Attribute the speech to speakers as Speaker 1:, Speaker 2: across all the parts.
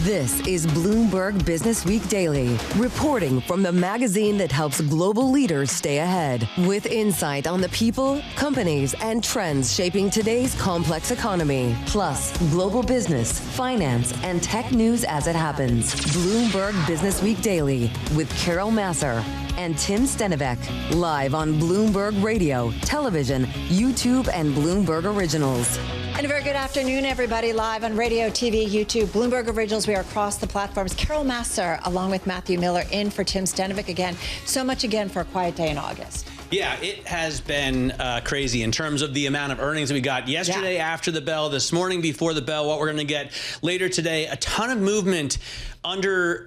Speaker 1: This is Bloomberg Businessweek Daily, reporting from the magazine that helps global leaders stay ahead, with insight on the people, companies, and trends shaping today's complex economy, plus global business, finance, and tech news as it happens. Bloomberg Businessweek Daily with Carol Massar and Tim Stenivek, live on Bloomberg Radio, television, YouTube, and Bloomberg Originals.
Speaker 2: And a very good afternoon, everybody, live on radio, TV, YouTube, Bloomberg Originals. We are across the platforms. Carol Massar, along with Matthew Miller, in for Tim Stenivek again. So much again for a quiet day in August.
Speaker 3: Yeah, it has been crazy in terms of the amount of earnings we got yesterday after the bell, this morning before the bell, what we're going to get later today. A ton of movement under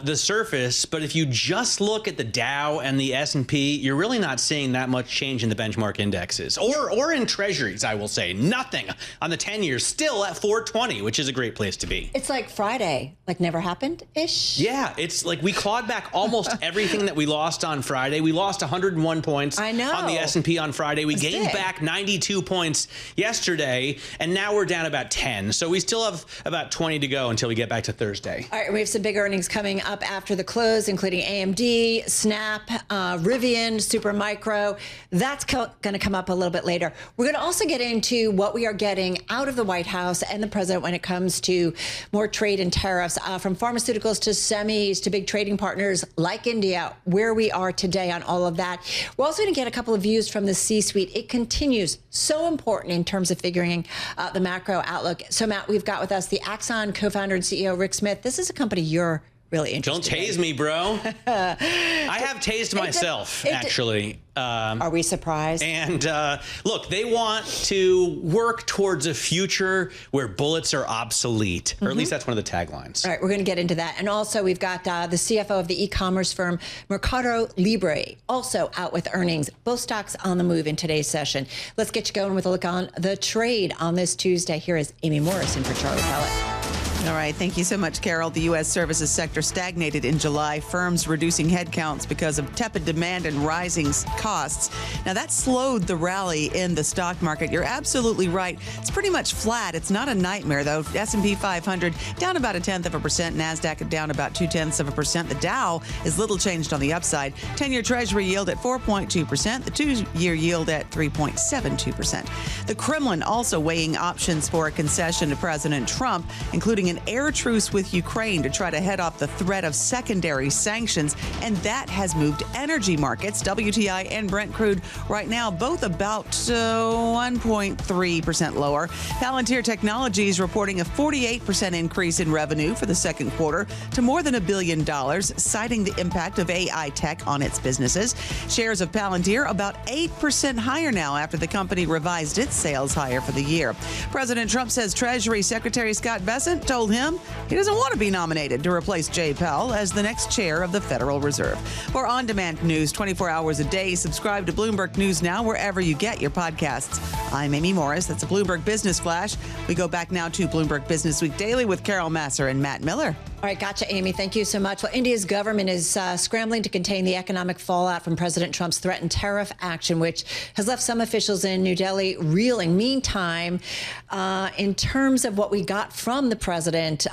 Speaker 3: the surface, but if you just look at the Dow and the S&P, you're really not seeing that much change in the benchmark indexes or in treasuries, I will say. Nothing on the 10 years, still at 420, which is a great place to be.
Speaker 2: It's like Friday, like never happened-ish.
Speaker 3: Yeah, it's like we clawed back almost everything that we lost on Friday. We lost 101 points on the S&P on Friday. We gained back 92 points yesterday, and now we're down about 10. So we still have about 20 to go until we get back to Thursday.
Speaker 2: All right, we have some big earnings coming up after the close, including AMD, Snap, Rivian, Supermicro. That's going to come up a little bit later. We're going to also get into what we are getting out of the White House and the president when it comes to more trade and tariffs, from pharmaceuticals to semis to big trading partners like India, where we are today on all of that. We're also going to get a couple of views from the C-suite. It continues so important in terms of figuring the macro outlook. So, Matt, we've got with us the Axon co-founder and CEO, Rick Smith. This is a company you're really interested in.
Speaker 3: Don't tase me, bro. I have tased myself, actually.
Speaker 2: Are we surprised?
Speaker 3: And look, they want to work towards a future where bullets are obsolete, or at least that's one of the taglines.
Speaker 2: All right, we're going to get into that. And also, we've got the CFO of the e-commerce firm MercadoLibre, also out with earnings. Both stocks on the move in today's session. Let's get you going with a look on the trade on this Tuesday. Here is Amy Morrison for Charlie Pellet.
Speaker 4: All right. Thank you so much, Carol. The U.S. services sector stagnated in July, firms reducing headcounts because of tepid demand and rising costs. Now, that slowed the rally in the stock market. You're absolutely right. It's pretty much flat. It's not a nightmare, though. S&P 500 down about 0.1%. NASDAQ down about 0.2%. The Dow is little changed on the upside. 10-year Treasury yield at 4.2%. The 2-year yield at 3.72%. The Kremlin also weighing options for a concession to President Trump, including an air truce with Ukraine to try to head off the threat of secondary sanctions, and that has moved energy markets. WTI and Brent crude right now both about 1.3% lower. Palantir Technologies reporting a 48% increase in revenue for the second quarter to more than $1 billion, citing the impact of AI tech on its businesses. Shares of Palantir about 8% higher now after the company revised its sales higher for the year. President Trump says Treasury Secretary Scott Bessent told him he doesn't want to be nominated to replace Jay Powell as the next chair of the Federal Reserve. For on-demand news 24 hours a day, subscribe to Bloomberg News Now wherever you get your podcasts. I'm Amy Morris. That's a Bloomberg Business Flash. We go back now to Bloomberg Businessweek Daily with Carol Massar and Matt Miller.
Speaker 2: All right, gotcha, Amy. Thank you so much. Well, India's government is scrambling to contain the economic fallout from President Trump's threatened tariff action, which has left some officials in New Delhi reeling. Meantime, in terms of what we got from the president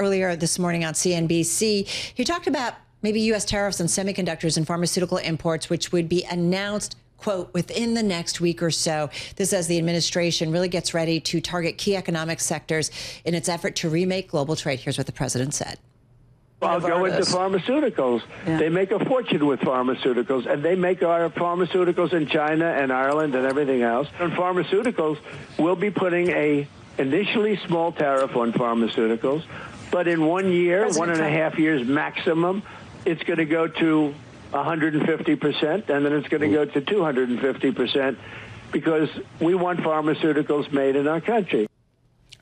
Speaker 2: earlier this morning on CNBC, he talked about maybe U.S. tariffs on semiconductors and pharmaceutical imports, which would be announced, quote, within the next week or so. This as the administration really gets ready to target key economic sectors in its effort to remake global trade. Here's what the president said.
Speaker 5: I'll go into pharmaceuticals. Yeah. They make a fortune with pharmaceuticals, and they make our pharmaceuticals in China and Ireland and everything else. And pharmaceuticals, we'll be putting a initially small tariff on pharmaceuticals, but in 1 year, 1.5 years maximum, it's going to go to 150%, and then it's going to go to 250%, because we want pharmaceuticals made in our country.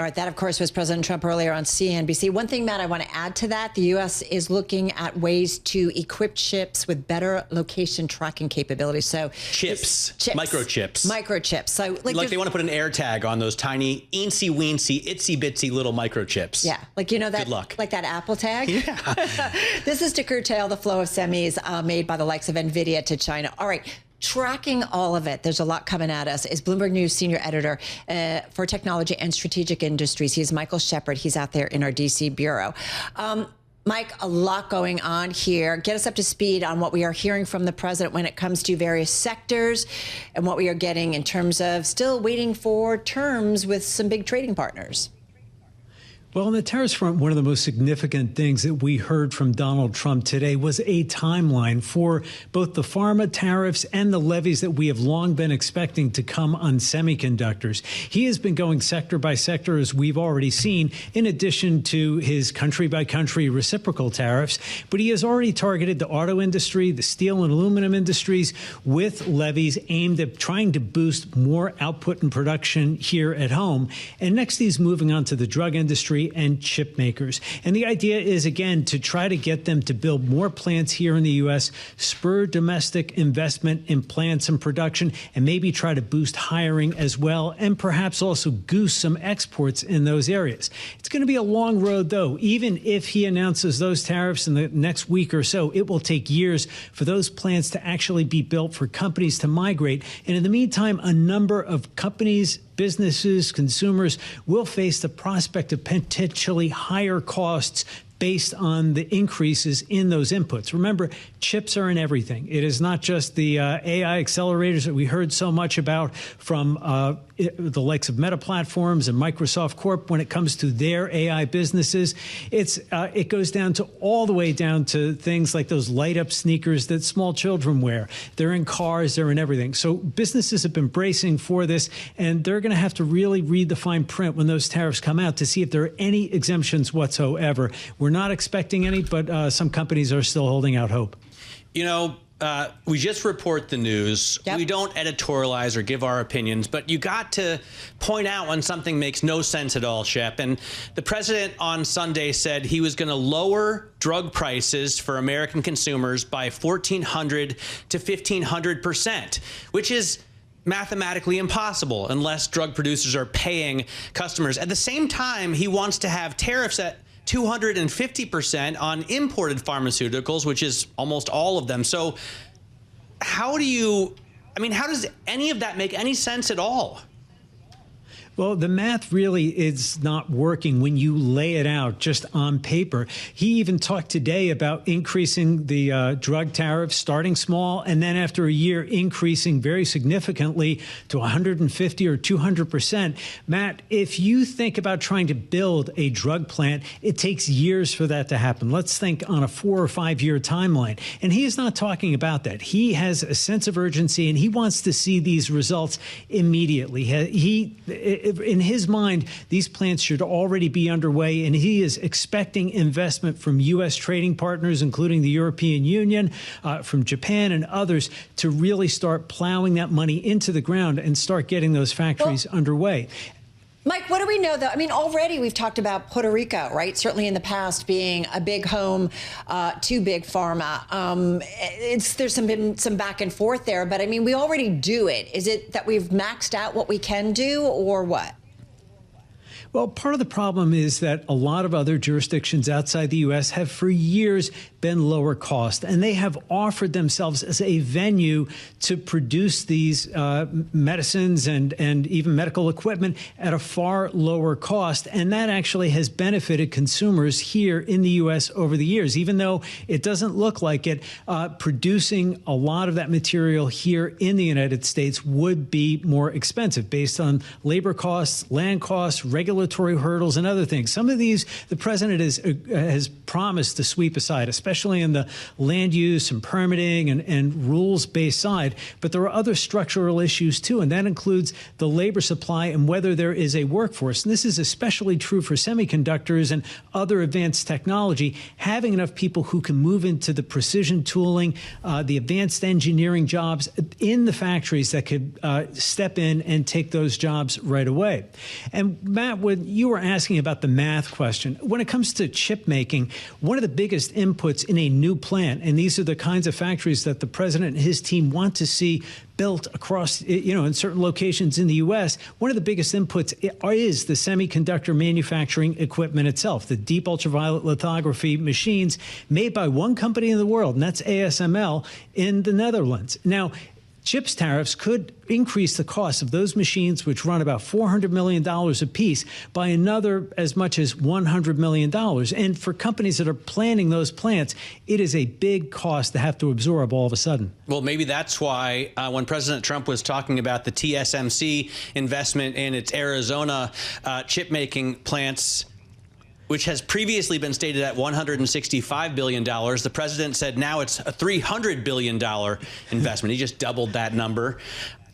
Speaker 2: All right, that, of course, was President Trump earlier on CNBC. One thing, Matt, I want to add to that, the U.S. is looking at ways to equip ships with better location tracking capabilities. So
Speaker 3: chips. Microchips.
Speaker 2: Microchips. So
Speaker 3: like they want to put an air tag on those tiny, eensy-weensy, itsy-bitsy little microchips.
Speaker 2: Yeah, like, you know, that,
Speaker 3: good luck.
Speaker 2: Like that Apple tag?
Speaker 3: Yeah.
Speaker 2: This is to curtail the flow of semis made by the likes of NVIDIA to China. All right. Tracking all of it, there's a lot coming at us, is Bloomberg News senior editor for technology and strategic industries. He's Michael Shepard. He's out there in our DC bureau. Mike, a lot going on here. Get us up to speed on what we are hearing from the president when it comes to various sectors and what we are getting in terms of still waiting for terms with some big trading partners.
Speaker 6: Well, on the tariffs front, one of the most significant things that we heard from Donald Trump today was a timeline for both the pharma tariffs and the levies that we have long been expecting to come on semiconductors. He has been going sector by sector, as we've already seen, in addition to his country-by-country reciprocal tariffs. But he has already targeted the auto industry, the steel and aluminum industries, with levies aimed at trying to boost more output and production here at home. And next, he's moving on to the drug industry and chip makers. And the idea is, again, to try to get them to build more plants here in the U.S., spur domestic investment in plants and production, and maybe try to boost hiring as well, and perhaps also goose some exports in those areas. It's going to be a long road, though. Even if he announces those tariffs in the next week or so, it will take years for those plants to actually be built, for companies to migrate. And in the meantime, a number of companies, businesses, consumers will face the prospect of potentially higher costs based on the increases in those inputs. Remember, chips are in everything. It is not just the AI accelerators that we heard so much about from the likes of Meta Platforms and Microsoft Corp when it comes to their AI businesses. It goes down to all the way down to things like those light-up sneakers that small children wear. They're in cars, they're in everything. So businesses have been bracing for this, and they're going to have to really read the fine print when those tariffs come out to see if there are any exemptions whatsoever. We're not expecting any, but some companies are still holding out hope.
Speaker 3: You know, we just report the news.
Speaker 2: Yep.
Speaker 3: We don't editorialize or give our opinions, but you got to point out when something makes no sense at all, Shep. And the president on Sunday said he was going to lower drug prices for American consumers by 1,400 to 1,500%, which is mathematically impossible unless drug producers are paying customers. At the same time, he wants to have tariffs at 250% on imported pharmaceuticals, which is almost all of them. So how does any of that make any sense at all?
Speaker 6: Well, the math really is not working when you lay it out just on paper. He even talked today about increasing the drug tariffs, starting small, and then after a year increasing very significantly to 150 or 200%. Matt, if you think about trying to build a drug plant, it takes years for that to happen. Let's think on a 4 or 5 year timeline. And he is not talking about that. He has a sense of urgency, and he wants to see these results immediately. In his mind, these plants should already be underway, and he is expecting investment from U.S. trading partners, including the European Union, from Japan and others, to really start plowing that money into the ground and start getting those factories underway.
Speaker 2: Mike, what do we know, though? I mean, already we've talked about Puerto Rico, right? Certainly in the past being a big home to big pharma. There's been some back and forth there, but I mean, we already do it. Is it that we've maxed out what we can do, or what?
Speaker 6: Well, part of the problem is that a lot of other jurisdictions outside the U.S. have for years been lower cost, and they have offered themselves as a venue to produce these medicines and even medical equipment at a far lower cost. And that actually has benefited consumers here in the U.S. over the years, even though it doesn't look like it. Producing a lot of that material here in the United States would be more expensive based on labor costs, land costs, regulatory hurdles, and other things. Some of these the president has promised to sweep aside, especially in the land use and permitting and rules-based side. But there are other structural issues, too, and that includes the labor supply and whether there is a workforce. And this is especially true for semiconductors and other advanced technology. Having enough people who can move into the precision tooling, the advanced engineering jobs in the factories that could step in and take those jobs right away. And Matt, when you were asking about the math question, when it comes to chip making, one of the biggest inputs in a new plant, and these are the kinds of factories that the president and his team want to see built across, in certain locations in the U.S., one of the biggest inputs is the semiconductor manufacturing equipment itself, the deep ultraviolet lithography machines made by one company in the world, and that's ASML in the Netherlands. Now, chips tariffs could increase the cost of those machines, which run about $400 million apiece, by another as much as $100 million. And for companies that are planning those plants, it is a big cost to have to absorb all of a sudden.
Speaker 3: Well, maybe that's why when President Trump was talking about the TSMC investment in its Arizona chip-making plants, which has previously been stated at $165 billion. The president said now it's a $300 billion investment. He just doubled that number.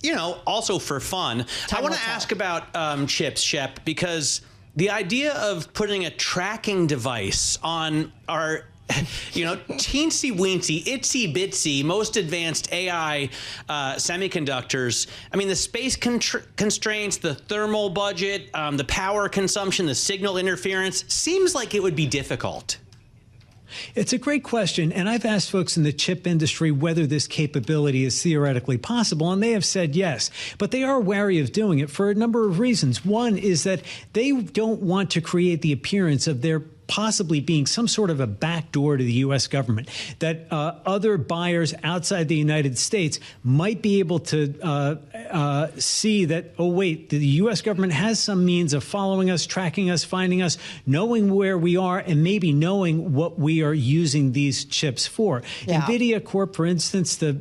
Speaker 3: You know, also for fun. I want to ask about chips, Shep, because the idea of putting a tracking device on our teensy weensy, itsy bitsy, most advanced AI semiconductors. I mean, the space constraints, the thermal budget, the power consumption, the signal interference, seems like it would be difficult.
Speaker 6: It's a great question, and I've asked folks in the chip industry whether this capability is theoretically possible, and they have said yes. But they are wary of doing it for a number of reasons. One is that they don't want to create the appearance of their possibly being some sort of a backdoor to the U.S. government, that other buyers outside the United States might be able to see that, oh, wait, the U.S. government has some means of following us, tracking us, finding us, knowing where we are, and maybe knowing what we are using these chips for. Yeah. NVIDIA Corp, for instance, the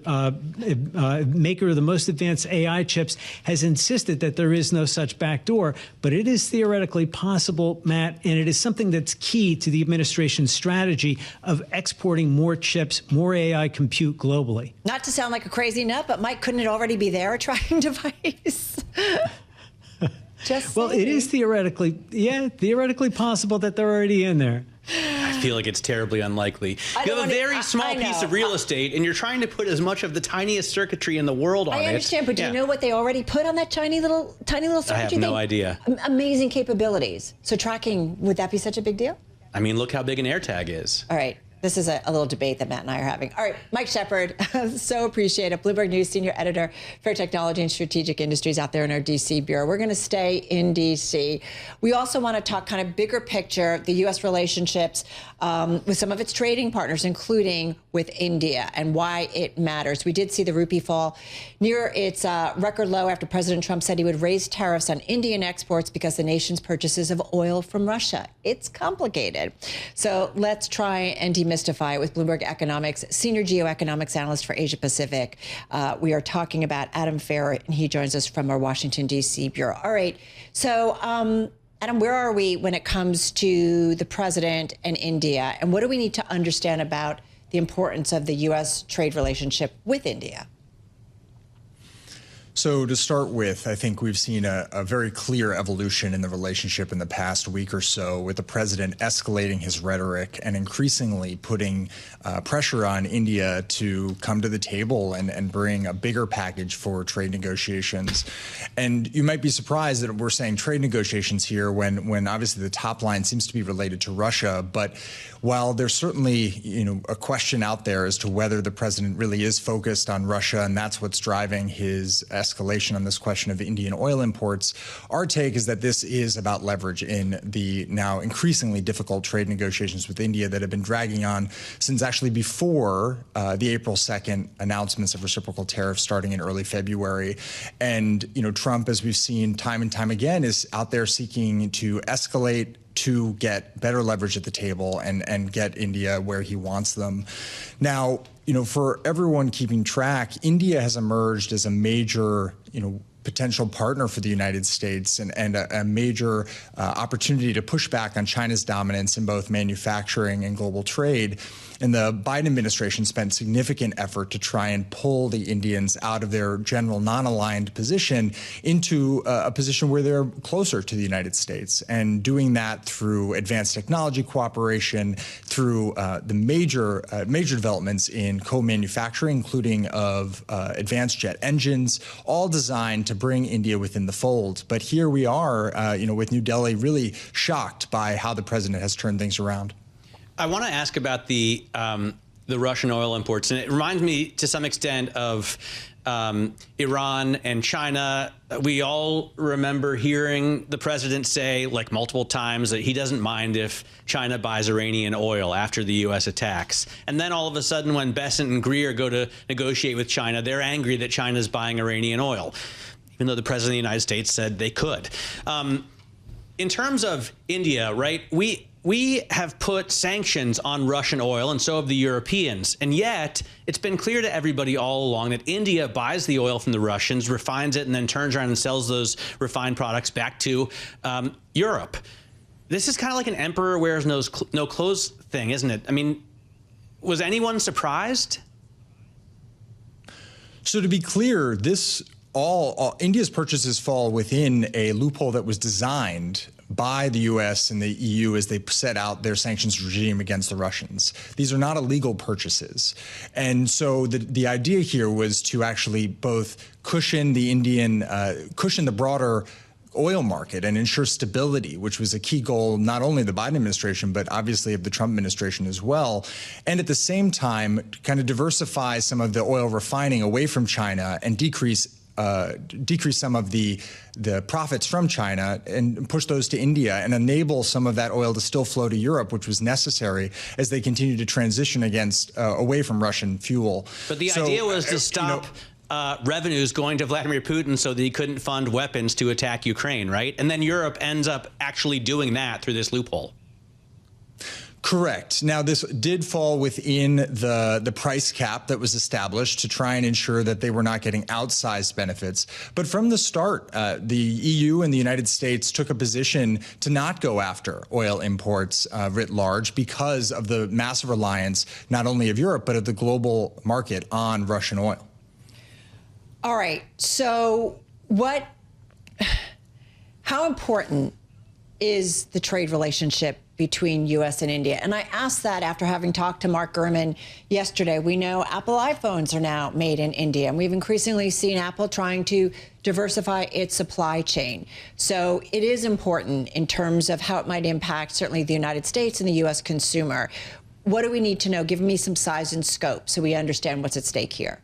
Speaker 6: maker of the most advanced AI chips, has insisted that there is no such backdoor, but it is theoretically possible, Matt, and it is something that's key to the administration's strategy of exporting more chips, more AI compute globally.
Speaker 2: Not to sound like a crazy nut, but Mike, couldn't it already be there, a tracking device?
Speaker 6: Well, it is theoretically possible that they're already in there.
Speaker 3: I feel like it's terribly unlikely. You have a very small piece of real estate, and you're trying to put as much of the tiniest circuitry in the world on it.
Speaker 2: I understand, but do you know what they already put on that tiny little circuitry?
Speaker 3: I have no idea.
Speaker 2: Amazing capabilities. So tracking, would that be such a big deal?
Speaker 3: I mean, look how big an AirTag is.
Speaker 2: All right. This is a little debate that Matt and I are having. All right, Mike Shepard, so appreciate it. Bloomberg News Senior Editor for Technology and Strategic Industries out there in our D.C. bureau. We're going to stay in D.C. We also want to talk kind of bigger picture, the U.S. relationships with some of its trading partners, including with India, and why it matters. We did see the rupee fall near its record low after President Trump said he would raise tariffs on Indian exports because the nation's purchases of oil from Russia. It's complicated. So let's try and demystify it with Bloomberg Economics Senior Geoeconomics Analyst for Asia Pacific. We are talking about Adam Farrar, and he joins us from our Washington, D.C. bureau. All right. So, Adam, where are we when it comes to the president and India? And what do we need to understand about the importance of the U.S. trade relationship with India?
Speaker 7: So to start with, I think we've seen a very clear evolution in the relationship in the past week or so, with the president escalating his rhetoric and increasingly putting pressure on India to come to the table and bring a bigger package for trade negotiations. And you might be surprised that we're saying trade negotiations here when obviously the top line seems to be related to Russia. But while there's certainly, a question out there as to whether the president really is focused on Russia and that's what's driving his escalation on this question of Indian oil imports, our take is that this is about leverage in the now increasingly difficult trade negotiations with India that have been dragging on since actually before the April 2nd announcements of reciprocal tariffs starting in early February. And, Trump, as we've seen time and time again, is out there seeking to escalate to get better leverage at the table and get India where he wants them. Now, for everyone keeping track, India has emerged as a major, potential partner for the United States and a major opportunity to push back on China's dominance in both manufacturing and global trade. And the Biden administration spent significant effort to try and pull the Indians out of their general non-aligned position into a position where they're closer to the United States, and doing that through advanced technology cooperation, through the major developments in co-manufacturing, including of advanced jet engines, all designed to bring India within the fold. But here we are, with New Delhi really shocked by how the president has turned things around.
Speaker 3: I want to ask about the Russian oil imports, and it reminds me to some extent of Iran and China. We all remember hearing the president say, like multiple times, that he doesn't mind if China buys Iranian oil after the U.S. attacks. And then all of a sudden, when Bessent and Greer go to negotiate with China, they're angry that China's buying Iranian oil, even though the president of the United States said they could. In terms of India, right, we have put sanctions on Russian oil, and so have the Europeans. And yet, it's been clear to everybody all along that India buys the oil from the Russians, refines it, and then turns around and sells those refined products back to Europe. This is kind of like an emperor wears no clothes thing, isn't it? I mean, was anyone surprised?
Speaker 7: So to be clear, all India's purchases fall within a loophole that was designed by the U.S. and the EU as they set out their sanctions regime against the Russians. These are not illegal purchases. And so the idea here was to actually both cushion the broader oil market and ensure stability, which was a key goal not only of the Biden administration, but obviously of the Trump administration as well. And at the same time, kind of diversify some of the oil refining away from China and decrease some of the profits from China and push those to India and enable some of that oil to still flow to Europe, which was necessary as they continue to transition away from Russian fuel.
Speaker 3: But the idea was to stop revenues going to Vladimir Putin so that he couldn't fund weapons to attack Ukraine, right? And then Europe ends up actually doing that through this loophole.
Speaker 7: Correct. Now, this did fall within the price cap that was established to try and ensure that they were not getting outsized benefits. But from the start, the EU and the United States took a position to not go after oil imports writ large because of the massive reliance not only of Europe, but of the global market on Russian oil.
Speaker 2: All right. So how important is the trade relationship between U.S. and India? And I asked that after having talked to Mark Gurman yesterday. We know Apple iPhones are now made in India, and we've increasingly seen Apple trying to diversify its supply chain. So it is important in terms of how it might impact certainly the United States and the U.S. consumer. What do we need to know? Give me some size and scope so we understand what's at stake here.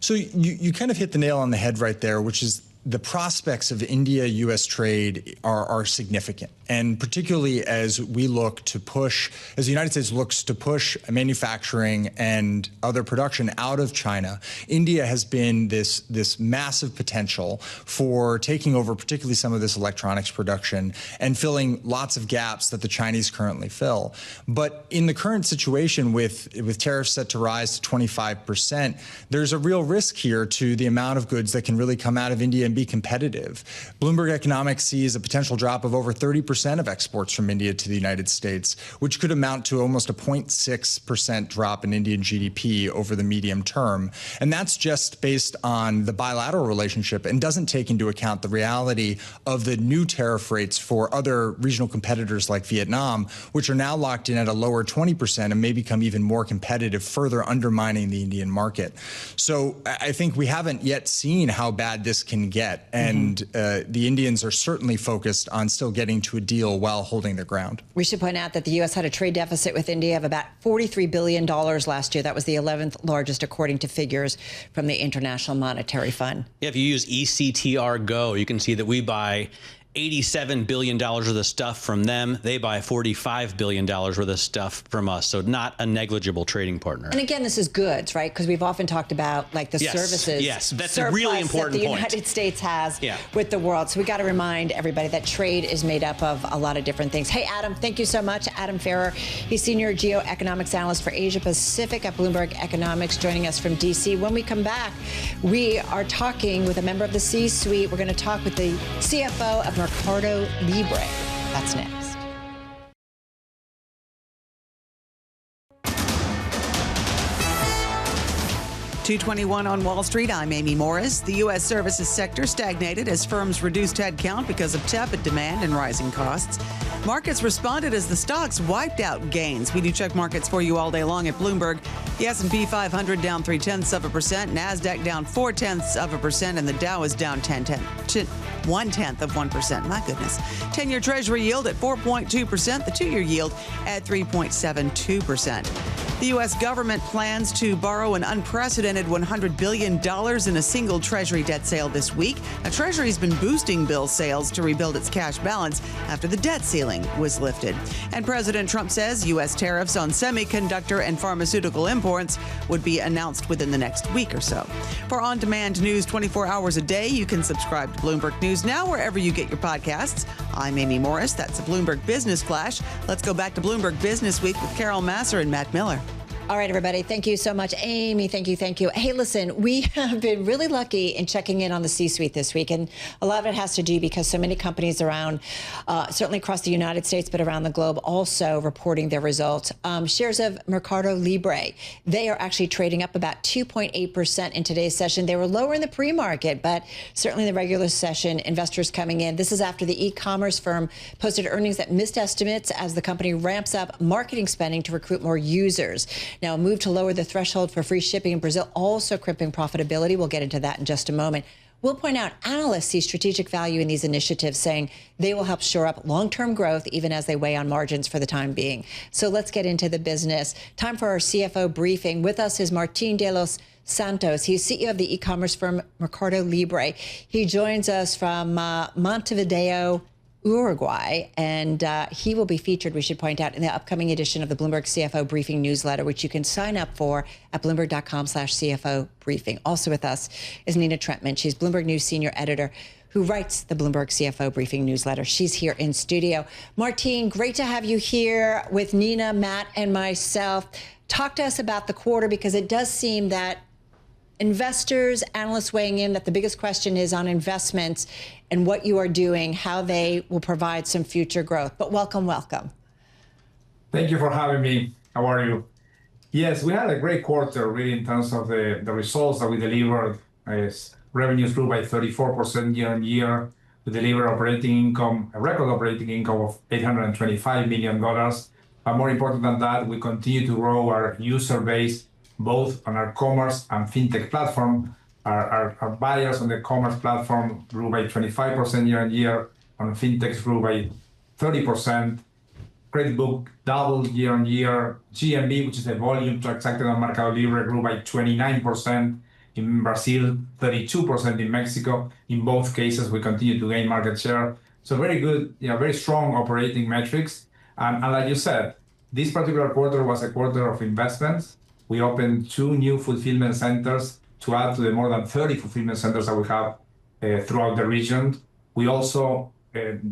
Speaker 7: So you kind of hit the nail on the head right there, which is the prospects of India-U.S. trade are significant. And particularly as we look to push, as the United States looks to push manufacturing and other production out of China, India has been this massive potential for taking over particularly some of this electronics production and filling lots of gaps that the Chinese currently fill. But in the current situation with tariffs set to rise to 25%, there's a real risk here to the amount of goods that can really come out of India and be competitive. Bloomberg Economics sees a potential drop of over 30% of exports from India to the United States, which could amount to almost a 0.6% drop in Indian GDP over the medium term. And that's just based on the bilateral relationship and doesn't take into account the reality of the new tariff rates for other regional competitors like Vietnam, which are now locked in at a lower 20% and may become even more competitive, further undermining the Indian market. So I think we haven't yet seen how bad this can get. And the Indians are certainly focused on still getting to a deal while holding their ground. We
Speaker 2: should point out that the U.S. had a trade deficit with India of about $43 billion last year. That was the 11th largest, according to figures from the International Monetary Fund.
Speaker 3: Yeah, if you use ECTR Go, you can see that we buy $87 billion worth of stuff from them. They buy $45 billion worth of stuff from us. So not a negligible trading partner.
Speaker 2: And again, this is goods, right? Because we've often talked about like the services.
Speaker 3: Yes, that's a really important
Speaker 2: that the
Speaker 3: point.
Speaker 2: United States has with the world. So we got to remind everybody that trade is made up of a lot of different things. Hey, Adam, thank you so much. Adam Farrar, he's Senior Geoeconomics Analyst for Asia Pacific at Bloomberg Economics, joining us from D.C. When we come back, we are talking with a member of the C-suite. We're going to talk with the CFO of MercadoLibre. That's next.
Speaker 4: $221 on Wall Street. I'm Amy Morris. The U.S. services sector stagnated as firms reduced headcount because of tepid demand and rising costs. Markets responded as the stocks wiped out gains. We do check markets for you all day long at Bloomberg. The S&P 500 down 0.3%, NASDAQ down 0.4%, and the Dow is down 0.10. 0.1%. My goodness. 10-year Treasury yield at 4.2%. The 2-year yield at 3.72%. The U.S. government plans to borrow an unprecedented $100 billion in a single Treasury debt sale this week. Now, Treasury's been boosting bill sales to rebuild its cash balance after the debt ceiling was lifted. And President Trump says U.S. tariffs on semiconductor and pharmaceutical imports would be announced within the next week or so. For on-demand news 24 hours a day, you can subscribe to Bloomberg News Now wherever you get your podcasts. I'm Amy Morris. That's a Bloomberg Business Flash. Let's go back to Bloomberg Business Week with Carol Masser and Matt Miller.
Speaker 2: All right, everybody. Thank you so much. Amy, thank you. Hey, listen, we have been really lucky in checking in on the C-suite this week. And a lot of it has to do because so many companies around, certainly across the United States, but around the globe, also reporting their results. Shares of MercadoLibre, they are actually trading up about 2.8% in today's session. They were lower in the pre-market, but certainly in the regular session, investors coming in. This is after the e-commerce firm posted earnings that missed estimates as the company ramps up marketing spending to recruit more users. Now, a move to lower the threshold for free shipping in Brazil also crimping profitability. We'll get into that in just a moment. We'll point out analysts see strategic value in these initiatives, saying they will help shore up long-term growth even as they weigh on margins for the time being. So let's get into the business. Time for our CFO briefing. With us is Martin de los Santos. He's CEO of the e-commerce firm MercadoLibre. He joins us from Montevideo, Uruguay, and he will be featured, we should point out, in the upcoming edition of the Bloomberg CFO Briefing newsletter, which you can sign up for at bloomberg.com/CFO briefing. Also with us is Nina Trentmann. She's Bloomberg News senior editor who writes the Bloomberg CFO Briefing newsletter. She's here in studio. Martin, great to have you here with Nina, Matt, and myself. Talk to us about the quarter, because it does seem that investors, analysts weighing in, that the biggest question is on investments and what you are doing, how they will provide some future growth. But welcome.
Speaker 8: Thank you for having me. How are you? Yes, we had a great quarter, really, in terms of the results that we delivered. Revenues grew by 34% year on year. We delivered operating income, a record operating income of $825 million. But more important than that, we continue to grow our user base, both on our commerce and fintech platform. Our buyers on the commerce platform grew by 25% year on year. On fintechs grew by 30%. Credit book doubled year on year. GMV, which is the volume transacted on MercadoLibre, grew by 29%. In Brazil, 32% in Mexico. In both cases, we continue to gain market share. So very good, very strong operating metrics. And like you said, this particular quarter was a quarter of investments. We opened 2 new fulfillment centers to add to the more than 30 fulfillment centers that we have throughout the region. We also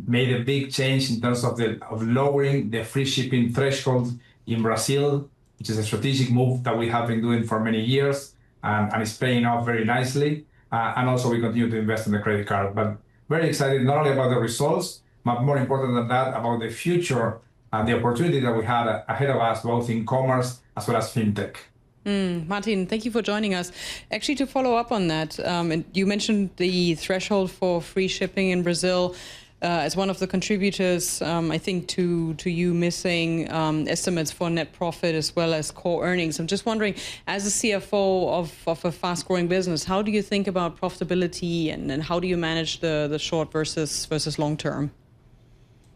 Speaker 8: made a big change in terms of lowering the free shipping threshold in Brazil, which is a strategic move that we have been doing for many years, and it's paying off very nicely. And also we continue to invest in the credit card. But very excited not only about the results, but more important than that, about the future and the opportunity that we had ahead of us, both in commerce as well as fintech.
Speaker 9: Martin, thank you for joining us. Actually, to follow up on that, and you mentioned the threshold for free shipping in Brazil as one of the contributors, I think, to you missing estimates for net profit as well as core earnings. I'm just wondering, as a CFO of a fast-growing business, how do you think about profitability and how do you manage the short versus long term?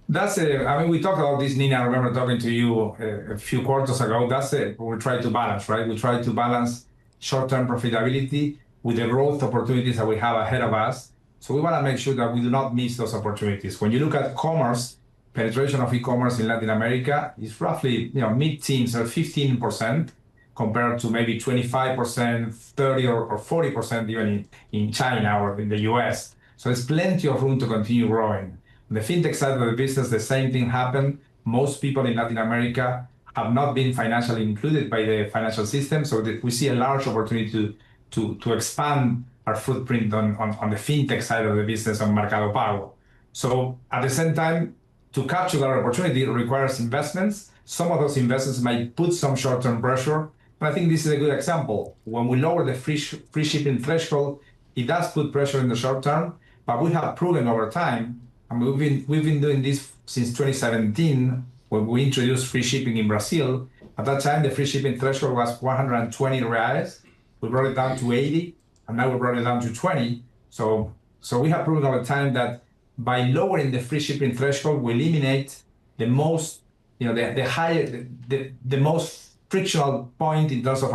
Speaker 8: We talked about this, Nina. I remember talking to you a few quarters ago. That's what we try to balance, right? We try to balance short-term profitability with the growth opportunities that we have ahead of us. So we want to make sure that we do not miss those opportunities. When you look at commerce, penetration of e-commerce in Latin America is roughly mid-teens, or 15%, compared to maybe 25%, 30 or 40% even in China or in the US. So there's plenty of room to continue growing. On the fintech side of the business, the same thing happened. Most people in Latin America have not been financially included by the financial system. So we see a large opportunity to expand our footprint on the fintech side of the business on Mercado Pago. So at the same time, to capture that opportunity, it requires investments. Some of those investments might put some short-term pressure, but I think this is a good example. When we lower the free shipping threshold, it does put pressure in the short term, but we have proven over time, and we've been doing this since 2017, when we introduced free shipping in Brazil. At that time, the free shipping threshold was 120 reais. We brought it down to 80, and now we brought it down to 20. So So we have proven over time that by lowering the free shipping threshold, we eliminate the most, the most frictional point in terms of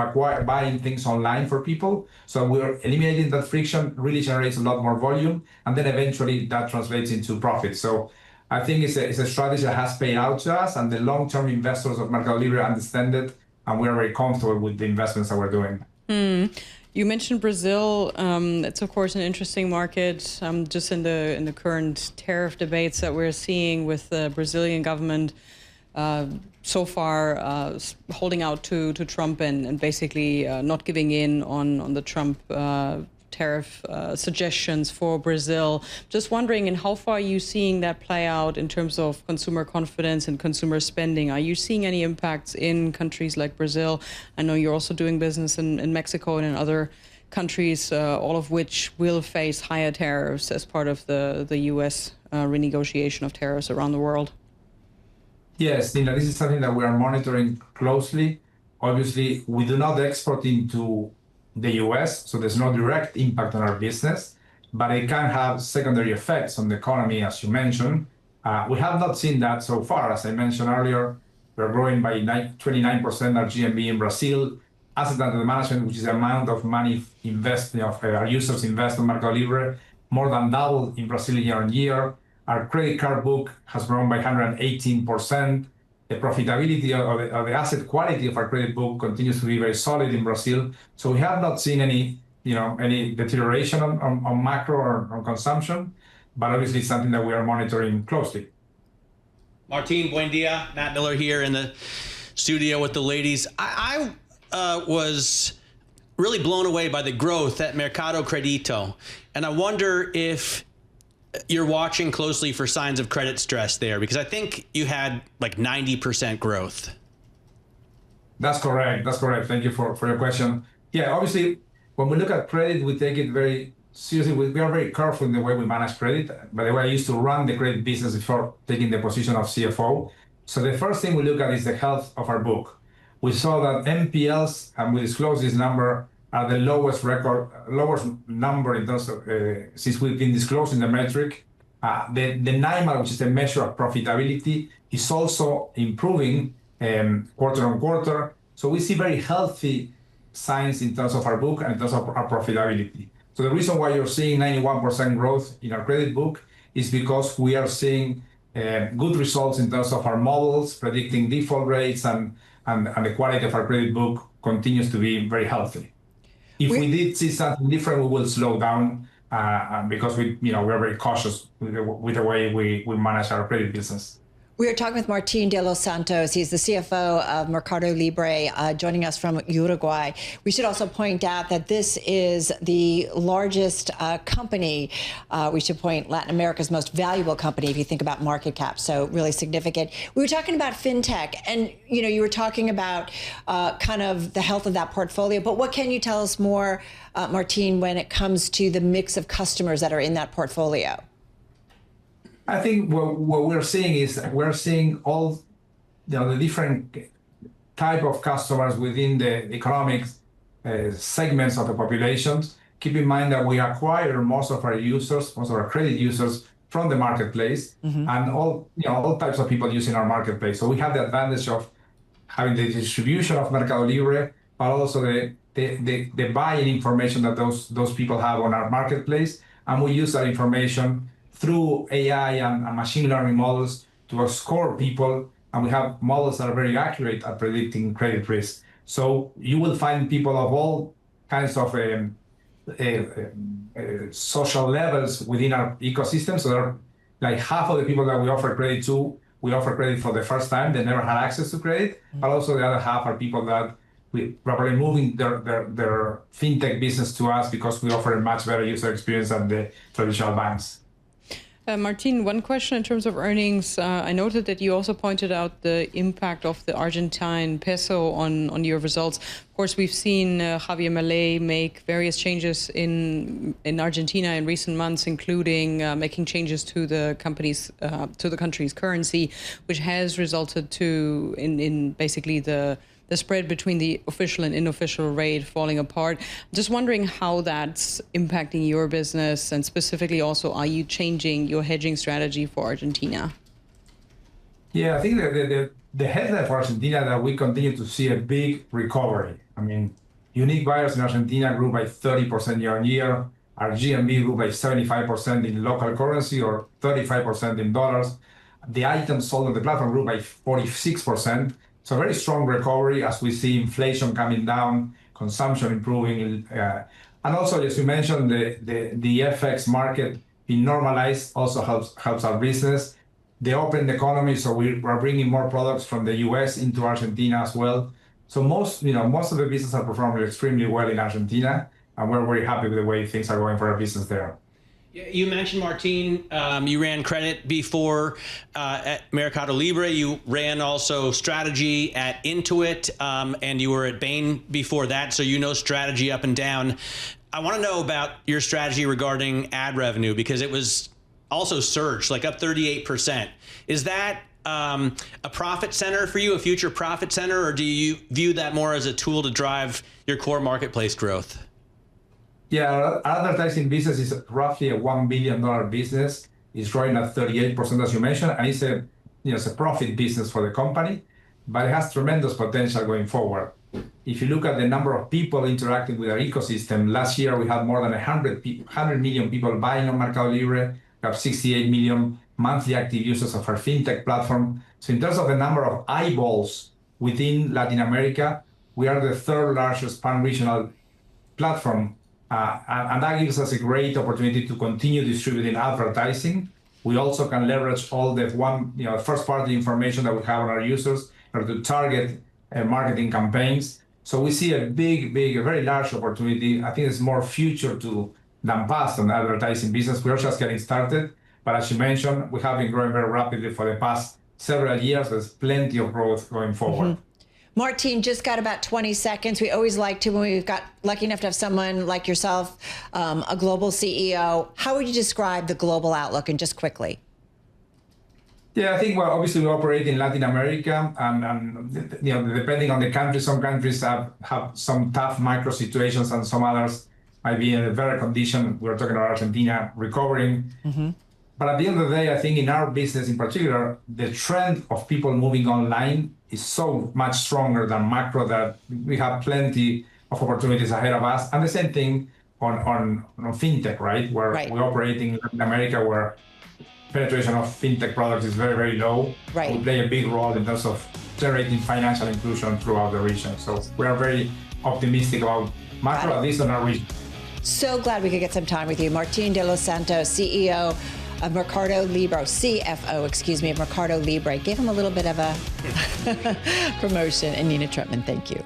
Speaker 8: buying things online for people. So we're eliminating that friction, really generates a lot more volume, and then eventually that translates into profit. So I think it's a strategy that has paid out to us, and the long-term investors of MercadoLibre understand it, and we are very comfortable with the investments that we're doing.
Speaker 9: You mentioned Brazil. It's of course an interesting market. Just in the current tariff debates that we're seeing with the Brazilian government, so far holding out to Trump and basically not giving in on the Trump tariff suggestions for Brazil. Just wondering, in how far are you seeing that play out in terms of consumer confidence and consumer spending? Are you seeing any impacts in countries like Brazil? I know you're also doing business in Mexico and in other countries, all of which will face higher tariffs as part of the U.S. renegotiation of tariffs around the world.
Speaker 8: Yes, Nina, this is something that we are monitoring closely. Obviously, we do not export into the US, so there's no direct impact on our business, but it can have secondary effects on the economy, as you mentioned. We have not seen that so far. As I mentioned earlier, we're growing by 29% our GMV in Brazil. Asset under management, which is the amount of money our users invest on MercadoLibre, more than doubled in Brazil year on year. Our credit card book has grown by 118%. The profitability or the asset quality of our credit book continues to be very solid in Brazil. So we have not seen any deterioration on macro or on consumption, but obviously it's something that we are monitoring closely.
Speaker 3: Martin, buen dia. Matt Miller here in the studio with the ladies. I was really blown away by the growth at Mercado Crédito, and I wonder if you're watching closely for signs of credit stress there, because I think you had like 90% growth.
Speaker 8: That's correct. Thank you for your question. Yeah, obviously, when we look at credit, we take it very seriously. We are very careful in the way we manage credit. By the way, I used to run the credit business before taking the position of CFO. So the first thing we look at is the health of our book. We saw that NPLs, and we disclose this number, are the lowest number in terms of, since we've been disclosing the metric. The NIMAL, which is the measure of profitability, is also improving quarter on quarter. So we see very healthy signs in terms of our book and in terms of our profitability. So the reason why you're seeing 91% growth in our credit book is because we are seeing good results in terms of our models, predicting default rates, and the quality of our credit book continues to be very healthy. If we did see something different, we will slow down because we're very cautious with the way we manage our credit business.
Speaker 2: We are talking with Martin de los Santos. He's the CFO of MercadoLibre, joining us from Uruguay. We should also point out that this is the largest company. We should point Latin America's most valuable company if you think about market cap. So really significant. We were talking about fintech, and you were talking about kind of the health of that portfolio. But what can you tell us more, Martin, when it comes to the mix of customers that are in that portfolio?
Speaker 8: I think what we're seeing is we're seeing all the different type of customers within the economic segments of the populations. Keep in mind that we acquire most of our credit users from the marketplace, and all types of people using our marketplace. So we have the advantage of having the distribution of MercadoLibre, but also the buying information that those people have on our marketplace, and we use that information through AI and machine learning models to score people, and we have models that are very accurate at predicting credit risk. So you will find people of all kinds of social levels within our ecosystem. So there are like half of the people that we offer credit to, we offer credit for the first time. They never had access to credit, but also the other half are people that we probably moving their fintech business to us because we offer a much better user experience than the traditional banks.
Speaker 9: Martin, one question in terms of earnings. I noted that you also pointed out the impact of the Argentine peso on your results. Of course, we've seen Javier Milei make various changes in Argentina in recent months, including making changes to the country's currency, which has resulted in basically the the spread between the official and unofficial rate falling apart. Just wondering how that's impacting your business, and specifically also, are you changing your hedging strategy for Argentina?
Speaker 8: Yeah, I think the headline for Argentina that we continue to see a big recovery. I mean, unique buyers in Argentina grew by 30% year on year. Our GMV grew by 75% in local currency or 35% in dollars. The items sold on the platform grew by 46%. So very strong recovery as we see inflation coming down, consumption improving. And also, as you mentioned, the FX market being normalized also helps our business. The open economy, so we're bringing more products from the US into Argentina as well. So most of the business are performing extremely well in Argentina, and we're very happy with the way things are going for our business there.
Speaker 3: You mentioned, Martin, you ran credit before at MercadoLibre. You ran also strategy at Intuit, and you were at Bain before that, so you know strategy up and down. I want to know about your strategy regarding ad revenue, because it was also surged, like up 38%. Is that a profit center for you, a future profit center, or do you view that more as a tool to drive your core marketplace growth?
Speaker 8: Yeah, our advertising business is roughly a $1 billion business. It's growing at 38%, as you mentioned, and it's a profit business for the company, but it has tremendous potential going forward. If you look at the number of people interacting with our ecosystem, last year we had more than 100 million people buying on MercadoLibre. We have 68 million monthly active users of our fintech platform. So in terms of the number of eyeballs within Latin America, we are the third largest pan-regional platform. And that gives us a great opportunity to continue distributing advertising. We also can leverage all the first-party information that we have on our users in order to target marketing campaigns. So we see a very large opportunity. I think it's more future than past on the advertising business. We're just getting started. But as you mentioned, we have been growing very rapidly for the past several years. There's plenty of growth going forward.
Speaker 2: Mm-hmm. Martin, just got about 20 seconds. We always like to, when we've got lucky enough to have someone like yourself, a global CEO, how would you describe the global outlook, and just quickly?
Speaker 8: Yeah, I think, well, obviously we operate in Latin America, and depending on the country, some countries have some tough micro situations and some others might be in a better condition. We're talking about Argentina recovering. Mm-hmm. But at the end of the day, I think in our business in particular, the trend of people moving online is so much stronger than macro that we have plenty of opportunities ahead of us. And the same thing on fintech, right? Where we operate in Latin America, where penetration of fintech products is very, very low. Right. We play a big role in terms of generating financial inclusion throughout the region. So we are very optimistic about macro, at least in our region.
Speaker 2: So glad we could get some time with you. Martin de los Santos, CEO of MercadoLibre, CFO, of MercadoLibre. Gave him a little bit of a promotion. And Nina Trentmann, thank you.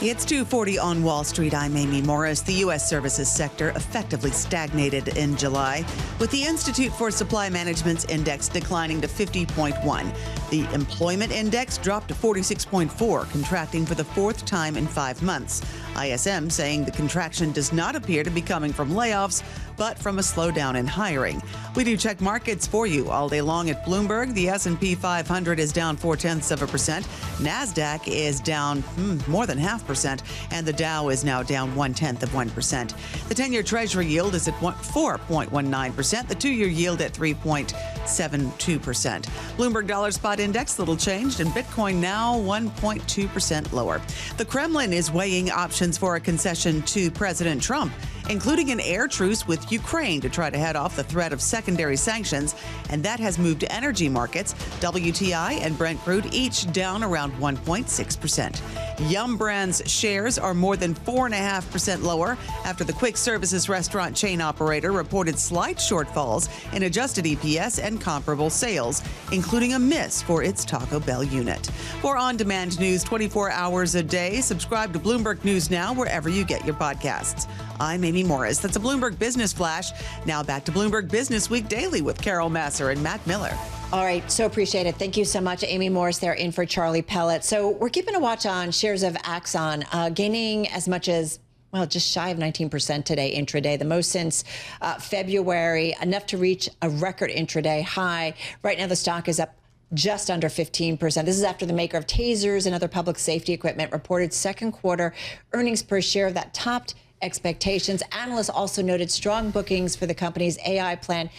Speaker 4: It's 2:40 on Wall Street. I'm Amy Morris. The U.S. services sector effectively stagnated in July, with the Institute for Supply Management's index declining to 50.1. The employment index dropped to 46.4, contracting for the fourth time in 5 months. ISM saying the contraction does not appear to be coming from layoffs, but from a slowdown in hiring. We do check markets for you all day long at Bloomberg. The S&P 500 is down 0.4%. NASDAQ is down more than 0.5%, and the Dow is now down 0.1%. The 10-year Treasury yield is at 4.19%. The 2-year yield at 3.72%. Bloomberg Dollar Spot Index little changed, and Bitcoin now 1.2% lower. The Kremlin is weighing options for a concession to President Trump, including an air truce with Ukraine to try to head off the threat of secondary sanctions, and that has moved energy markets. WTI and Brent crude each down around 1.6%. Yum Brands shares are more than 4.5% lower after the quick services restaurant chain operator reported slight shortfalls in adjusted EPS and comparable sales, including a miss for its Taco Bell unit. For on-demand news 24 hours a day, subscribe to Bloomberg News Now wherever you get your podcasts. I'm Amy Morris. That's a Bloomberg Business Flash. Now back to Bloomberg Businessweek Daily with Carol Masser and Matt Miller.
Speaker 2: All right, so appreciate it. Thank you so much, Amy Morris there in for Charlie Pellet. So we're keeping a watch on shares of Axon, gaining as much as, well, just shy of 19% today intraday, the most since February, enough to reach a record intraday high. Right now, the stock is up just under 15%. This is after the maker of tasers and other public safety equipment reported second quarter earnings per share that topped expectations. Analysts also noted strong bookings for the company's AI plan.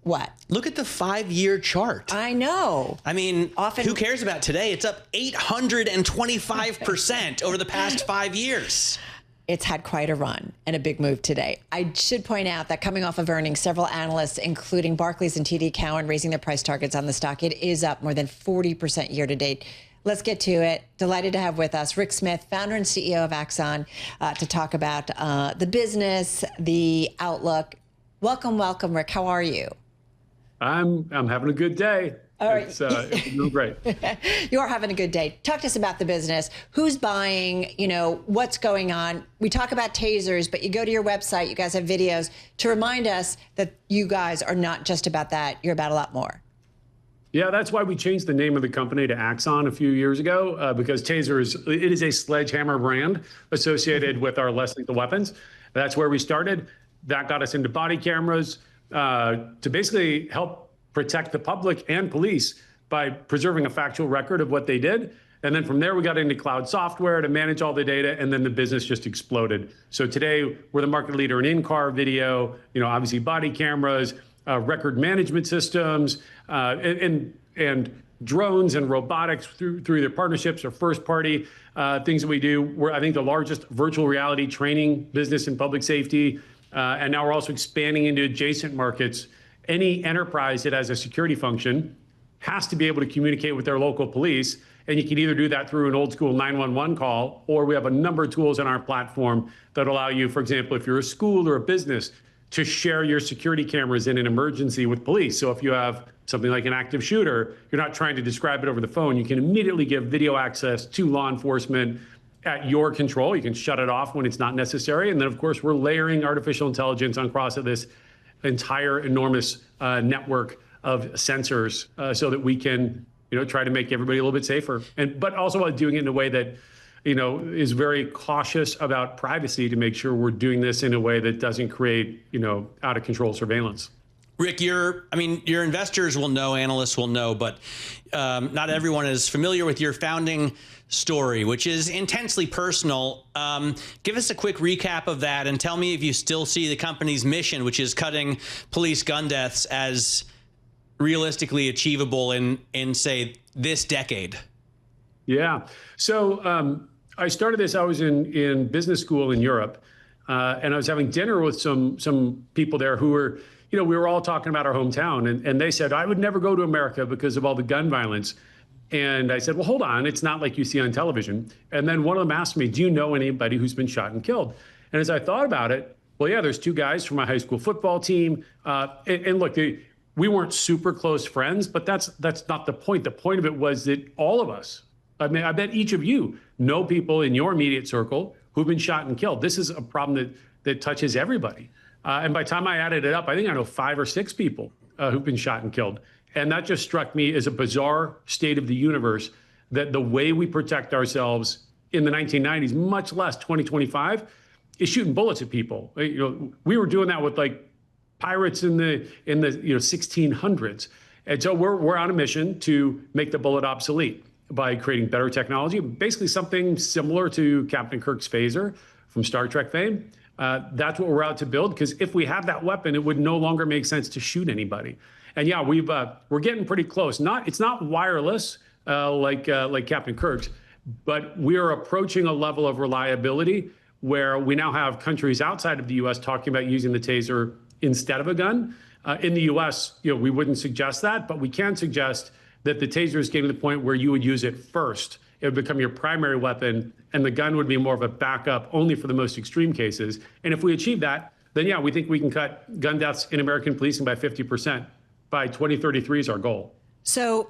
Speaker 2: What?
Speaker 3: Look at the 5-year chart.
Speaker 2: I know.
Speaker 3: I mean, who cares about today? It's up 825% over the past 5 years.
Speaker 2: It's had quite a run and a big move today. I should point out that coming off of earnings, several analysts, including Barclays and TD Cowen, raising their price targets on the stock. It is up more than 40% year to date. Let's get to it. Delighted to have with us Rick Smith, founder and CEO of Axon, to talk about the business, the outlook. Welcome, Rick. How are you?
Speaker 10: I'm having a good day.
Speaker 2: All right.
Speaker 10: It's doing great.
Speaker 2: You are having a good day. Talk to us about the business. Who's buying? What's going on? We talk about tasers, but you go to your website, you guys have videos to remind us that you guys are not just about that. You're about a lot more.
Speaker 10: Yeah, that's why we changed the name of the company to Axon a few years ago, because tasers, it is a sledgehammer brand associated with our less lethal weapons. That's where we started. That got us into body cameras to basically help protect the public and police by preserving a factual record of what they did. And then from there, we got into cloud software to manage all the data, and then the business just exploded. So today, we're the market leader in in-car video, obviously body cameras, record management systems, and drones and robotics through their partnerships or first-party things that we do. We're, I think, the largest virtual reality training business in public safety. And now we're also expanding into adjacent markets. Any enterprise that has a security function has to be able to communicate with their local police. And you can either do that through an old school 911 call, or we have a number of tools on our platform that allow you, for example, if you're a school or a business, to share your security cameras in an emergency with police. So if you have something like an active shooter, you're not trying to describe it over the phone. You can immediately give video access to law enforcement at your control. You can shut it off when it's not necessary. And then, of course, we're layering artificial intelligence on cross of this entire enormous network of sensors so that we can, try to make everybody a little bit safer. But also doing it in a way that, is very cautious about privacy to make sure we're doing this in a way that doesn't create, out of control surveillance.
Speaker 3: Rick, your investors will know, analysts will know, but not everyone is familiar with your founding story, which is intensely personal. Give us a quick recap of that and tell me if you still see the company's mission, which is cutting police gun deaths, as realistically achievable in say, this decade. Yeah.
Speaker 10: So I started this, I was in business school in Europe, and I was having dinner with some people there who were, we were all talking about our hometown, and they said, I would never go to America because of all the gun violence. And I said, well, hold on, it's not like you see on television. And then one of them asked me, do you know anybody who's been shot and killed? And as I thought about it, well, yeah, there's 2 guys from my high school football team. And look, we weren't super close friends, but that's not the point. The point of it was that all of us, I mean, I bet each of you know people in your immediate circle who've been shot and killed. This is a problem that touches everybody. And by the time I added it up, I think I know 5 or 6 people who've been shot and killed. And that just struck me as a bizarre state of the universe, that the way we protect ourselves in the 1990s, much less 2025, is shooting bullets at people. We were doing that with like pirates in the 1600s. And so we're on a mission to make the bullet obsolete by creating better technology, basically something similar to Captain Kirk's phaser from Star Trek fame. That's what we're out to build, because if we have that weapon, it would no longer make sense to shoot anybody. And yeah, we're getting pretty close. It's not wireless like Captain Kirk's, but we are approaching a level of reliability where we now have countries outside of the U.S. talking about using the taser instead of a gun. In the U.S., we wouldn't suggest that, but we can suggest that the taser is getting to the point where you would use it first. It would become your primary weapon, and the gun would be more of a backup only for the most extreme cases. And if we achieve that, then yeah, we think we can cut gun deaths in American policing by 50%. By 2033 is our goal.
Speaker 2: So,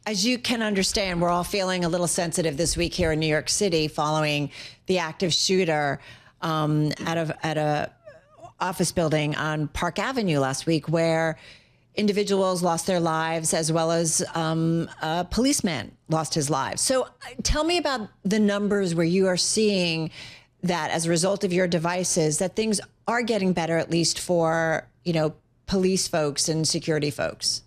Speaker 2: as you can understand, we're all feeling a little sensitive this week here in New York City following the active shooter at a office building on Park Avenue last week, where individuals lost their lives, as well as a policeman lost his life. So tell me about the numbers where you are seeing that as a result of your devices, that things are getting better, at least for, police folks and security folks.